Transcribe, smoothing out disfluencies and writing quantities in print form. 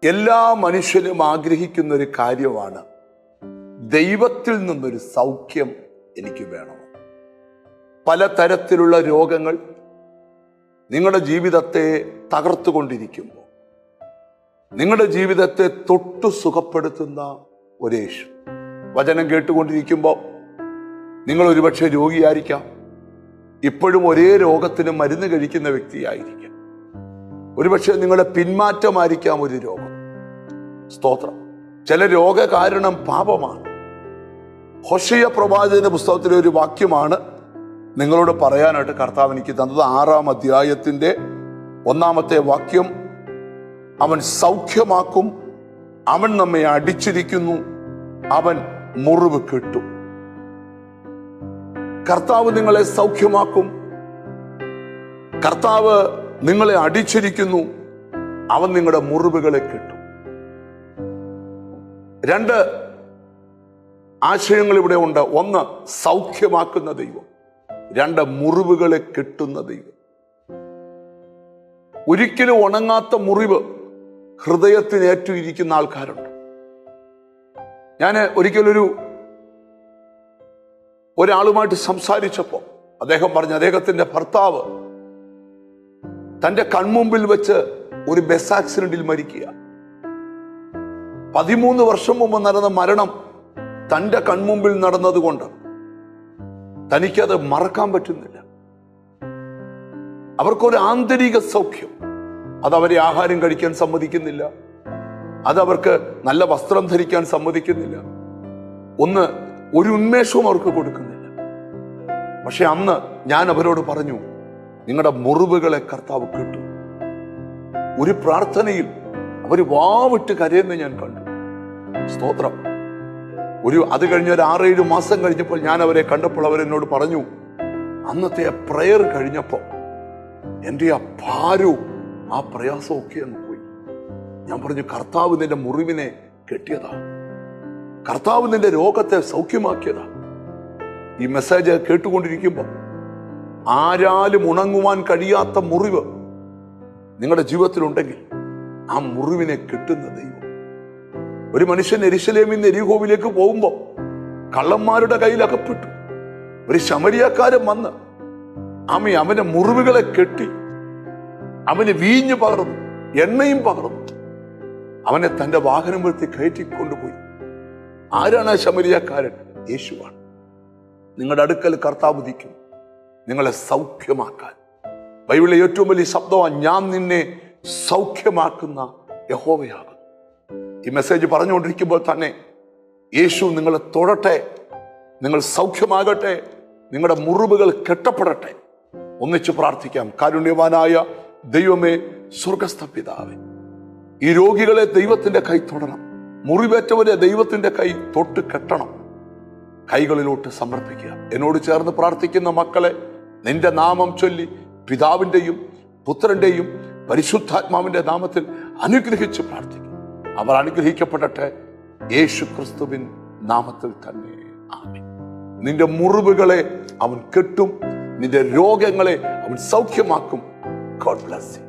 എല്ലാ മനുഷ്യനും ആഗ്രഹിക്കുന്ന ഒരു കാര്യമാണ് ദൈവത്തിൽ നിന്നൊരു സൗഖ്യം എനിക്ക് വേണം. പലതരത്തിലുള്ള രോഗങ്ങൾ നിങ്ങളുടെ ജീവിതത്തെ തകർത്തുകൊണ്ടിരിക്കുമ്പോൾ നിങ്ങളുടെ ജീവിതത്തെ തൊട്ടു സുഖപ്പെടുത്തുന്ന ഒരു യേശു. വചനം കേട്ടുകൊണ്ടിരിക്കുമ്പോൾ നിങ്ങൾ ഒരുപക്ഷെ രോഗിയായിരിക്കാം. ഇപ്പോഴും ഒരേ രോഗത്തിന് മരുന്ന് കഴിക്കുന്ന വ്യക്തിയായിരിക്കാം. ഒരുപക്ഷെ നിങ്ങളുടെ പിന്മാറ്റമായിരിക്കാം ഒരു രോഗം. സ്തോത്രം. ചില രോഗകാരണം പാപമാണ്. ഹോശേയ പ്രവാചകന്റെ പുസ്തകത്തിലെ ഒരു വാക്യമാണ് നിങ്ങളോട് പറയാനായിട്ട് കർത്താവ് എനിക്ക് തന്നത്. 6-ാം അധ്യായത്തിന്റെ 1-ാമത്തെ വാക്യം. അവൻ സൗഖ്യമാക്കും, അവൻ നമ്മെ അടിച്ചിരിക്കുന്നു, അവൻ മുറിവ് കെട്ടും. കർത്താവ് നിങ്ങളെ സൗഖ്യമാക്കും, കർത്താവ് നിങ്ങളെ അടിച്ചിരിക്കുന്നു, അവൻ നിങ്ങളുടെ മുറിവുകളെ കെട്ടും. 2 ആശയങ്ങൾ ഇവിടെ ഉണ്ട്. 1 സൗഖ്യമാക്കുന്ന ദൈവം, 2 മുറിവുകളെ കെട്ടുന്ന ദൈവം. ഒരിക്കലും ഉണങ്ങാത്ത മുറിവ് ഹൃദയത്തിനേറ്റിരിക്കുന്ന ആൾക്കാരുണ്ട്. ഞാൻ ഒരിക്കലൊരു ഒരാളുമായിട്ട് സംസാരിച്ചപ്പോൾ അദ്ദേഹം പറഞ്ഞു, അദ്ദേഹത്തിന്റെ ഭർത്താവ് തന്റെ കൺമുമ്പിൽ വെച്ച് ഒരു ബസ് ആക്സിഡന്റിൽ മരിക്കുക. 13 വർഷം മുമ്പ് നടന്ന മരണം തന്റെ കൺമുമ്പിൽ നടന്നതുകൊണ്ട് തനിക്കത് മറക്കാൻ പറ്റുന്നില്ല. അവർക്കൊരു ആന്തരിക സൗഖ്യം, അതവരെ ആഹാരം കഴിക്കാൻ സമ്മതിക്കുന്നില്ല, അതവർക്ക് നല്ല വസ്ത്രം ധരിക്കാൻ സമ്മതിക്കുന്നില്ല, ഒരു ഉന്മേഷവും അവർക്ക് കൊടുക്കുന്നില്ല. പക്ഷെ അന്ന് ഞാൻ അവരോട് പറഞ്ഞു, നിങ്ങളുടെ മുറിവുകളെ കർത്താവ് കെട്ടും. ഒരു പ്രാർത്ഥനയിൽ അവർ വാവിട്ട് കരയുന്ന ഞാൻ കണ്ടു. സ്തോത്രം. അത് കഴിഞ്ഞ ഒരു 6-7 മാസം കഴിഞ്ഞപ്പോൾ ഞാൻ അവരെ കണ്ടപ്പോൾ അവരെന്നോട് പറഞ്ഞു, അന്നത്തെ ആ പ്രയർ കഴിഞ്ഞപ്പോൾ എൻ്റെ ആ ഭാരവും ആ പ്രയാസവും ഒക്കെ അങ്ങ് പോയി. ഞാൻ പറഞ്ഞു, കർത്താവ് നിന്റെ മുറിവിനെ കെട്ടിയതാ, കർത്താവ് നിന്റെ രോഗത്തെ സൗഖ്യമാക്കിയതാ. ഈ മെസ്സേജ് കേട്ടുകൊണ്ടിരിക്കുമ്പോൾ ആരാലും ഉണങ്ങുവാൻ കഴിയാത്ത മുറിവ് നിങ്ങളുടെ ജീവിതത്തിലുണ്ടെങ്കിൽ ആ മുറിവിനെ കെട്ടുന്ന ദൈവം. ഒരു മനുഷ്യൻ യെരൂശലേമിൽ നിന്ന് എരിഹോവിലേക്ക് പോകുമ്പോൾ കള്ളന്മാരുടെ കയ്യിൽ അകപ്പെട്ടു. ഒരു ശമരിയക്കാരൻ വന്ന് അവന്റെ മുറിവുകളെ കെട്ടി, അവന് വീഞ്ഞ് പകർന്നു, എണ്ണയും പകർന്നു, അവനെ തന്റെ വാഹനം വരുത്തി കയറ്റിക്കൊണ്ടുപോയി. ആരാണ് ആ ശമരിയക്കാരൻ? യേശുവാണ്. നിങ്ങളുടെ അടുക്കൽ കർത്താവ് ഉദിക്കും നിങ്ങളെ സൗഖ്യമാക്കാൻ. ബൈബിളിലെ ഏറ്റവും വലിയ ശബ്ദമാണ്, ഞാൻ നിന്നെ സൗഖ്യമാക്കുന്ന യഹോവയാകും. ഈ മെസ്സേജ് പറഞ്ഞുകൊണ്ടിരിക്കുമ്പോൾ തന്നെ യേശു നിങ്ങളെ തൊടട്ടെ, നിങ്ങൾ സൗഖ്യമാകട്ടെ, നിങ്ങളുടെ മുറിവുകൾ കെട്ടപ്പെടട്ടെ. ഒന്നിച്ച് പ്രാർത്ഥിക്കാം. കാരുണ്യവാനായ ദൈവമേ, സ്വർഗ്ഗസ്ഥ പിതാവേ, ഈ രോഗികളെ ദൈവത്തിന്റെ കൈ തൊടണം. മുറിവേറ്റവരെ ദൈവത്തിന്റെ കൈ തൊട്ട് കെട്ടണം. കൈകളിലോട്ട് സമർപ്പിക്കുക. എന്നോട് ചേർന്ന് പ്രാർത്ഥിക്കുന്ന മക്കളെ നിന്റെ നാമം ചൊല്ലി പിതാവിന്റെയും പുത്രന്റെയും പരിശുദ്ധാത്മാവിന്റെ നാമത്തിൽ അനുഗ്രഹിച്ച് പ്രാർത്ഥിക്കും. അവർ അനുഗ്രഹിക്കപ്പെടട്ടെ, യേശു ക്രിസ്തുവിൻ നാമത്തിൽ തന്നെ. ആമേൻ. നിന്റെ മുറിവുകളെ അവൻ കെട്ടും, നിന്റെ രോഗങ്ങളെ അവൻ സൗഖ്യമാക്കും. God bless you.